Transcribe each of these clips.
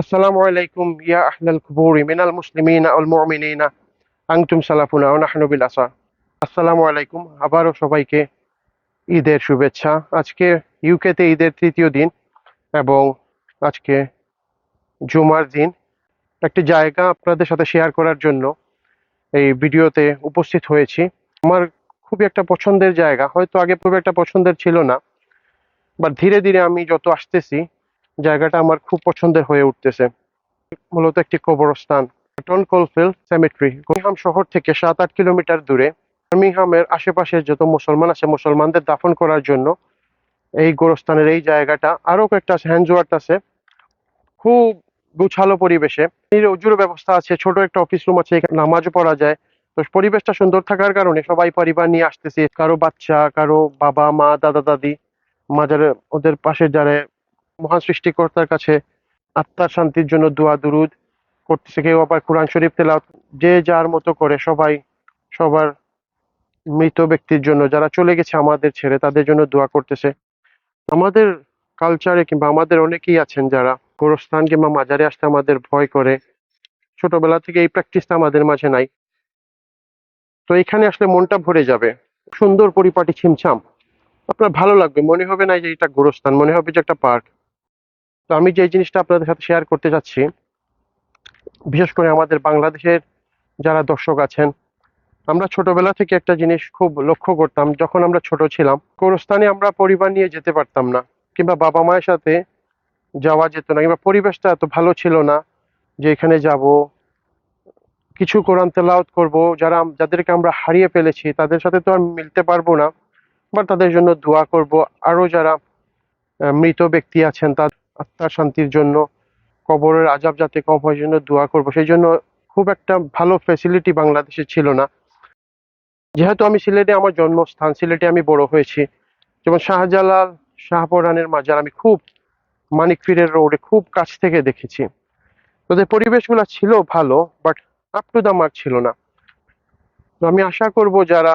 আসসালামু আলাইকুম ইয়া আহলাল কুবুরি মিনাল মুসলিমিনা ওয়াল মুমিনিনা আনতুম সালাফুনা ওয়া নাহনু বিল আসা। আসসালামু আলাইকুম, আবারও সবাইকে ঈদের শুভেচ্ছা। আজকে ইউকেতে ঈদের তৃতীয় দিন এবং আজকে জুমার দিন। একটি জায়গা আপনাদের সাথে শেয়ার করার জন্য এই ভিডিওতে উপস্থিত হয়েছি। আমার খুবই একটা পছন্দের জায়গা, হয়তো আগে খুব একটা পছন্দের ছিল না, বাট ধীরে ধীরে আমি যত আসতেছি জায়গাটা আমার খুব পছন্দের হয়ে উঠতেছে। মূলত একটি কবরস্থান, টন কোলফিল্ড সেমেট্রি, বার্মিংহাম শহর থেকে 7-8 কিলোমিটার দূরে। বার্মিংহামের আশেপাশে যত মুসলমান আছে, মুসলমানদের দাফন করার জন্য এই গোরস্থানের এই জায়গাটা। আরো কয়েকটা আছে, হ্যান্ডজোয়ার্ট আছে, খুব গুছালো পরিবেশে। এর উজুর ব্যবস্থা আছে, ছোট একটা অফিস রুম আছে, এখানে নামাজও পড়া যায়। তো পরিবেশটা সুন্দর থাকার কারণে সবাই পরিবার নিয়ে আসতেছে, কারো বাচ্চা, কারো বাবা মা, দাদা দাদি, মাজারে ওদের পাশে যারা মহান সৃষ্টিকর্তার কাছে আত্মার শান্তির জন্য দোয়া দুরুদ করতেছে। কেউ আবার কোরআন শরীফ তেলাওয়াত, যে যার মতো করে সবাই সবার মৃত ব্যক্তির জন্য, যারা চলে গেছে আমাদের ছেড়ে, তাদের জন্য দোয়া করতেছে। আমাদের কালচারে কিংবা আমাদের অনেকেই আছেন যারা গোরস্থান কিংবা মাজারে আসতে আমাদের ভয় করে, ছোটবেলা থেকে এই প্র্যাকটিসটা আমাদের মাঝে নাই। তো এখানে আসলে মনটা ভরে যাবে, সুন্দর পরিপাটি ছিমছাম, আপনার ভালো লাগবে, মনে হবে না যে এটা গোরস্থান, মনে হবে যে একটা পার্ক। তো আমি যে জিনিসটা আপনাদের সাথে শেয়ার করতে যাচ্ছি, বিশেষ করে আমাদের বাংলাদেশের যারা দর্শক আছেন, আমরা ছোটবেলা থেকে একটা জিনিস খুব লক্ষ্য করতাম। যখন আমরা ছোট ছিলাম, গোরস্থানে আমরা পরিবার নিয়ে যেতে পারতাম না, কিংবা বাবা মায়ের সাথে যাওয়া যেত না, কিংবা পরিবেশটা এত ভালো ছিল না যে এখানে যাব, কিছু কোরআন তেলাওয়াত করব। যাদেরকে আমরা হারিয়ে ফেলেছি তাদের সাথে তো আর মিলতে পারবো না, বা তাদের জন্য দোয়া করব। আরো যারা মৃত ব্যক্তি আছেন তার আত্মার শান্তির জন্য, কবরের আযাব যাতে কম হয় জন্য দোয়া করব। সেই জন্য খুব একটা ভালো ফ্যাসিলিটি বাংলাদেশে ছিল না। যেহেতু আমি সিলেটে, আমার জন্মস্থান সিলেটে, আমি বড় হয়েছি। যেমন শাহজালাল, শাহপরানের মাজার আমি খুব মানিক পীরের রোডে খুব কাছ থেকে দেখেছি। ওদের পরিবেশগুলো ছিল ভালো, but up to the mark ছিল না। তো আমি আশা করব যারা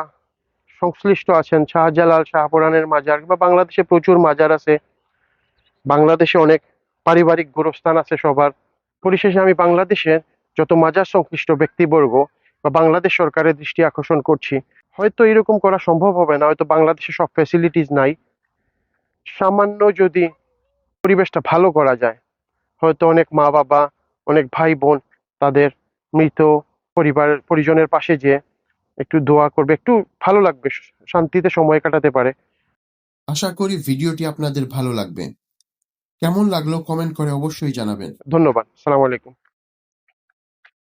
সংশ্লিষ্ট আছেন, শাহজালাল, শাহপরানের মাজার, বা বাংলাদেশে প্রচুর মাজার আছে, বাংলাদেশে অনেক পারিবারিক গোরস্থান আছে সবার। পরিশেষে আমি বাংলাদেশের যত মাজার সংশ্লিষ্ট ব্যক্তিবর্গ বা বাংলাদেশ সরকারের দৃষ্টি আকর্ষণ করছি, হয়তো এরকম করা সম্ভব হবে না, হয়তো বাংলাদেশে সব ফ্যাসিলিটিস নাই। সামান্য যদি পরিবেশটা ভালো করা যায়, হয়তো অনেক মা বাবা, অনেক ভাই বোন তাদের মৃত পরিজনের পাশে যেয়ে একটু দোয়া করবে, একটু ভালো লাগবে, শান্তিতে সময় কাটাতে পারে। আশা করি ভিডিওটি আপনাদের ভালো লাগবে। কেমন লাগলো কমেন্ট করে অবশ্যই জানাবেন। ধন্যবাদ। আসসালামু আলাইকুম।